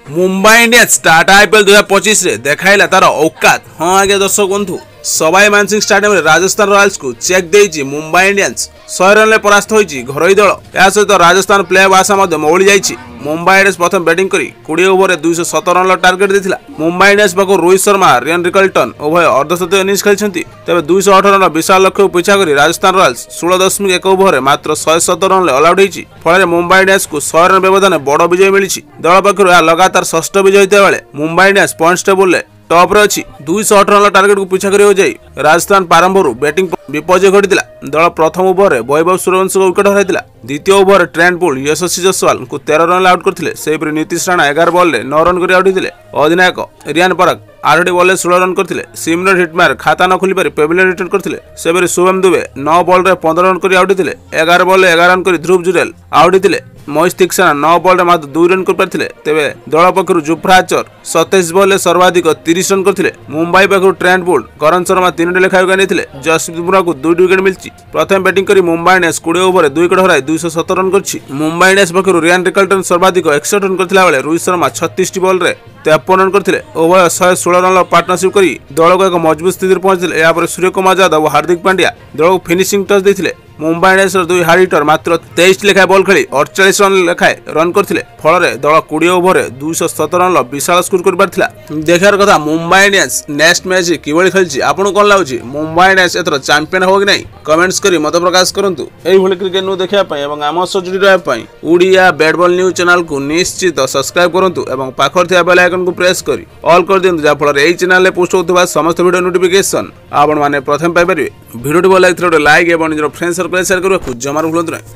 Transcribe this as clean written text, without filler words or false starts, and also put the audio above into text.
Mumbai Indians Tata IPL 2025 रे देखाइला तार औकात। हाँ आगे दर्शक बंधु सवाई मानसिंह स्टेडियम रे राजस्थान रॉयल्स को चेक देइछि मुंबई इंडियंस 100 रन ले परास्त होइछि घरोई दल। या सहित राजस्थान प्लेऑफ आशा मध्य मौली जाइछि। मुंबई इंडियंस प्रथम बैटिंग करी 20 ओवर 217 रन टार्गेट देथिला। मुंबई इंडियंस पाखु रोहित शर्मा रियान रिकल्टन उभय अर्धशतकीय इनिंग्स खेलिछन्ति। तेबे 218 रन विशाल लक्ष्य को पीछा करी राजस्थान रॉयल्स 16.1 ओवर मात्र 117 रन ले ऑल आउट होइछि। फଳରେ मुंबई इंडियंस को 100 रन व्यवधान बड़ विजय मिलिछि। दल पक्षरु लगातार षष्ठ विजय होइता बेले मुंबई इंडियंस पॉइंट्स टेबल ले टॉप रे अछि। 218 रन टार्गेट को पीछा करियो जाई राजस्थान प्रारंभरु बैटिंग विपर्जय घटिला। दल प्रथम ओवर रे वैभव सूर्यवंशी को विकेट हराइतिला। द्वितीय ओवर ट्रेंट बोल्ट यशस्वी जायसवाल को 13 रन आउट करथिले। सेहिपरि नीतीश राणा 11 बॉल रे 9 रन करि आउट होइतिले। अधिनायक रियान पराग 8 बॉल रे 16 रन करथिले। सिमरन हिटमायर खाता न खोली पारि पेविलियन रिटर्न करथिले। सेहिपरि शुभम दुबे 9 बॉल रे 15 रन करि आउट होइतिले। 11 बॉल रे 11 रन करि ध्रुव जुरेल आउट होइतिले। मोहित तीक्ष्णा 9 बॉल रे मात्र 2 रन कर पारथिले। तेबे दल पक्षरु जुफ्रा आर्चर 27 बॉल रे सर्वाधिक 30 रन करथिले। मुंबई पक्षरु ट्रेंट बोल्ट करण शर्मा 3 लेखा विकेट नेथिले। जसप्रीत बुमराह को 2 विकेट मिलछि। प्रथम बैटिंग करी मुंबई इंडियंस 20 ओवर 2 विकेट हराई 217 रन करछि। मुंबई इंडियंस पक्षरु रियान रिकल्टन सर्वाधिक 61 रन करथिला बेले रोहित शर्मा 36 बॉल रे 53 रन करथिले। उभय 116 रन पार्टनरशिप करी दल को एक मजबूत स्थिति रे पहुंचले। या पर सूर्य कुमार यादव और हार्दिक पांड्या दल को फिनिशिंग टच देथिले। मुंबई इंडियंस दुई हार्ड हिटर मात्र 23 लेखाएं बॉल खेली 48 रन लेखाएं रन करथिले। फଳରେ दल 20 ओवर 217 रन विशाल स्कोर कर पारथिला। देखार कथा मुंबई इंडियंस नेक्स्ट मैच किबळी खेलछि आपन कोन लागुछि मुंबई इंडियंस एथर चैंपियन हो कि नहीं कमेंट्स करी मत प्रकाश करंतु। एही भली क्रिकेट न्यूज देखिया पई एवं आम सह जुड़ी रहबा पई Odia bat ball news channel को निश्चित सब्सक्राइब करंतु एवं पाखर थिया बेल आइकन को प्रेस करी ऑल कर दियंतु जा फଳରେ एही चैनल रे पोस्ट होतबा समस्त वीडियो नोटिफिकेशन आपण माने प्रथम पाइ परिबे। वीडियो भल लागिथिले लाइक एवं निजर फ्रेंड्स सर्कल शेयर करबा जमार भूलंतु नहीं।